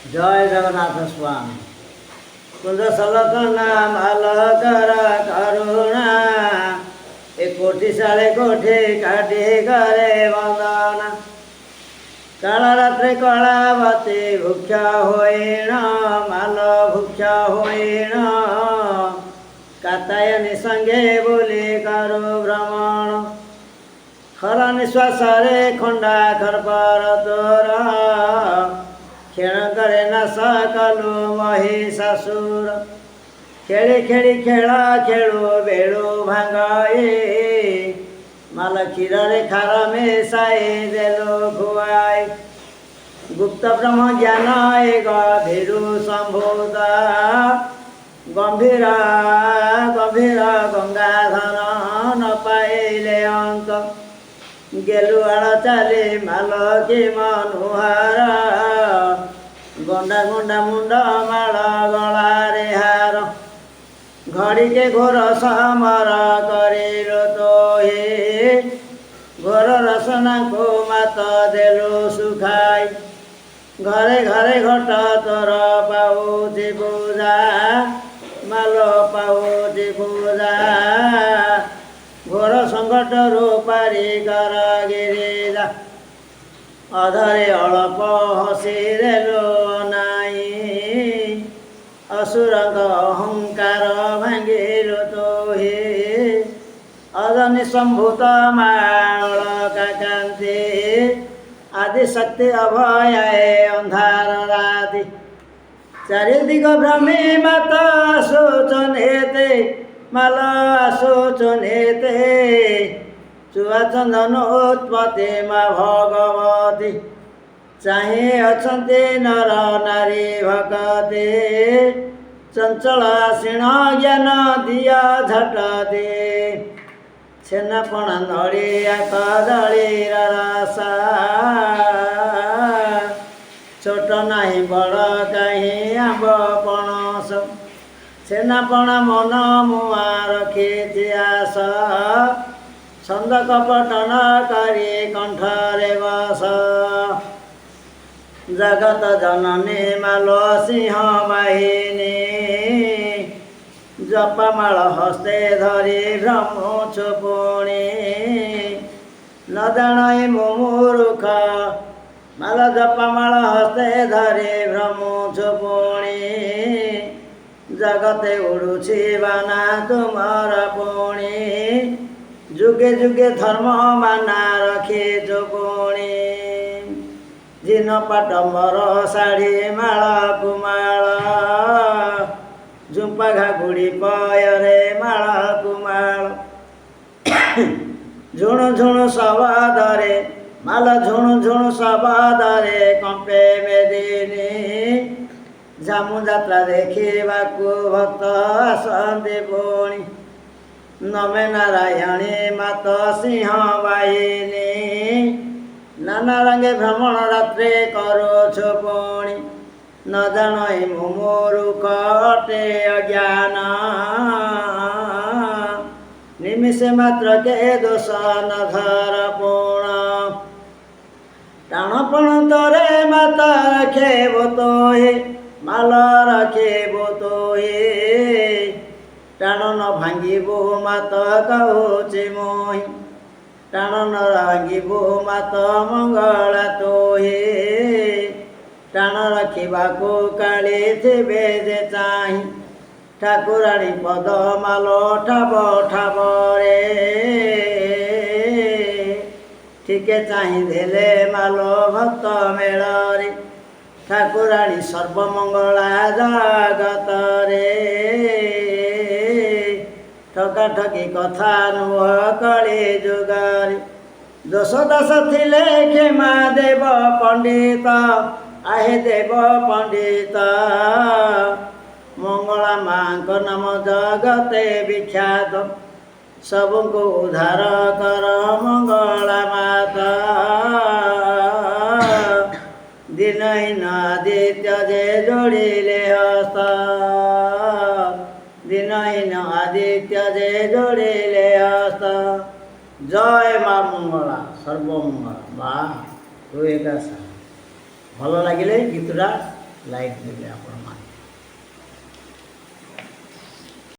জয় জগন্নাথ স্বামী কুঞ্জ সলকনা মালকর করুণা এ কোটি সাড়ে কোটি কাটি করে বন্দনা কালা রাত্রে কলাবতী ভুক্ষ হইণ মাল ভুক্ষ হইণ কাতায়নী সঙ্গে বলি করু ভ্রমণ খর নিঃশ্বাসরে খଣ୍ଡା খরপର ତୋର କ୍ଷଣ କରେ ନା ସକଲୁ ମହିଷାସୁର ଖେଳି ଖେଳି ଖେଳ ଖେଳୁ ବେଳୁ ଭାଙ୍ଗଏ ମାଲ କ୍ଷୀରରେ ଖାର ମିଶାଇ ଦେଲୁ ଖୁଆଇ ଗୁପ୍ତ ବ୍ରହ୍ମ ଜ୍ଞାନ ଏ ଗଭୀରୁ ସମ୍ଭୂତ ଗମ୍ଭୀର ଗମ୍ଭୀର ଗଙ୍ଗାଧର ନ ପାଇଲେ ଅଙ୍କ গেলুয়াল চালে মালকি মনুহার গন্ডা গন্ডা মুন্ড মাল গলারে হার ঘড়িকে ঘোর সমর করিল তোহে ঘোর রসনাকু মাত দেলু শুখাই ঘরে ঘরে ঘট তোর পাউছি পূজা মাল পাউছি পূজা ঘোর সংকটରୁ ପାରି କର ଗିରିଜା ଅଧରେ ଅଳ୍ପ ହସିଦେଲୁ ନାଇଁ ଅସୁରଙ୍କ ଅହଙ୍କାର ଭାଙ୍ଗିଲୁ ତୋହେ ଅଦନି ସମ୍ଭୂତ ମାଳକା କାନ୍ତି ଆଦି ଶକ୍ତି ଅଭୟାଏ ଅନ୍ଧାର ରାତି ଚାରିଦିଗ ଭ୍ରମୀ ମାତ ଆସୁଛନେତେ ମାଲ ଆସୁଛନେତେ ଚୁଆ ଚନ୍ଦନ ଉତ୍ପତ୍ତି ମା ଭଗବତୀ ଚାହିଁ ଅଛନ୍ତି ନର ନାରୀ ଭଗତି ଚଞ୍ଚଳ ଆସିଣ ଜ୍ଞାନ ଦିଅ ଝଟତି ଛେନାପଣା ନଡ଼ିଆ କଦଳୀର ରସ ଛୋଟ ନାହିଁ ବଡ଼ କାହିଁ ଆମ୍ବ ପଣସ ଛେନାପଣା ମନ ମୁଆ ରଖିଛି ଆସ ଛନ୍ଦ କପଟନ କରି କଣ୍ଠରେ ବସ ଜଗତ ଜନନୀ ମାଲ ସିଂହ ବାହିନୀ ଜପମାଳ ହସ୍ତେ ଧରି ଭ୍ରମୁଛୁ ପୁଣି ନ ଜାଣଇ ମୁଁ ମୂର୍ଖ ମାଲ ଜପମାଳ ହସ୍ତେ ଧରି ଭ୍ରମୁଛୁ ପୁଣି ଜଗତେ ଉଡ଼ୁଛି ବାନା ତୁମର ପୁଣି ଯୁଗେ ଯୁଗେ ଧର୍ମ ମାନା ରଖିଛୁ ପୁଣି ଜିନ ପାଟ ମର ଶାଢ଼ୀ ମାଳ କୁମାଳ ଝୁମ୍ପା ଘାଗୁଡ଼ି ପୟରେ ମାଳ କୁମାଳ ଝୁଣୁ ଝୁଣୁ ଶବଦରେ ମାଲ ଝୁଣୁ ଝୁଣୁ ଶବଦରେ କମ୍ପେ ମେଦିନୀ ଝାମୁ ଯାତ୍ରା ଦେଖିବାକୁ ଭକ୍ତ ଆସନ୍ତି ପୁଣି ନମେ ନାରାୟଣୀ ମାତ ସିଂହ ବାହିନୀ ନାନା ରଙ୍ଗେ ଭ୍ରମଣ ରାତ୍ରେ କରୁଛୁ ପୁଣି ନ ଜାଣଇ ମୁଁ ମୂର୍ଖ ଅଟେ ଅଜ୍ଞାନ ନିମିଷେ ମାତ୍ରକେ ଦୋଷ ନ ଧର ପୁଣ ଟାଣପଣ ତୋରେ ମାତ ରଖେବ ତୋହେ ମାଲ ରଖିବୁ ତୋହେ ଟାଣ ନ ଭାଙ୍ଗିବୁ ମାତ କହୁଛି ମୋହି ଟାଣ ନ ଭାଙ୍ଗିବୁ ମାତ ମଙ୍ଗଳା ତୋହେ ଟାଣ ରଖିବାକୁ କାଳି ଥିବେ ଯେ ଚାହିଁ ଠାକୁରାଣୀ ପଦ ମାଲ ଠାବ ଠାବରେ ଟିକେ ଚାହିଁ ଦେଲେ ମାଲ ଭକ୍ତ ମେଳରେ ଠାକୁରାଣୀ ସର୍ବମଙ୍ଗଳା ଜଗତରେ ଠକାଠକି କଥା ନୁହ କଳି ଯୁଗରେ ଦୋଷ ଦାସ ଥିଲେ କ୍ଷମା ଦେବ ପଣ୍ଡିତ ଆହେ ଦେବ ପଣ୍ଡିତ ମଙ୍ଗଳା ମାଙ୍କ ନାମ ଜଗତେ ବିଖ୍ୟାତ ସବୁଙ୍କୁ ଉଦ୍ଧାର କର ମଙ୍ଗଳା ମାତା ଦିନହୀନ ଆଦିତ୍ୟ ଯେ ଯୋଡ଼ିଲେ ହସ୍ତ ଦିନହୀନ ଆଦିତ୍ୟ ଯେ ଯୋଡ଼ିଲେ ହସ୍ତ ଜୟ ମା ମଙ୍ଗଳା ସର୍ବମଙ୍ଗଳା ମା ତୁ ଏକା ଭଲ ଲାଗିଲେ ଗୀତଟା ଲାଇକ୍ ଦେବେ ଆପଣ।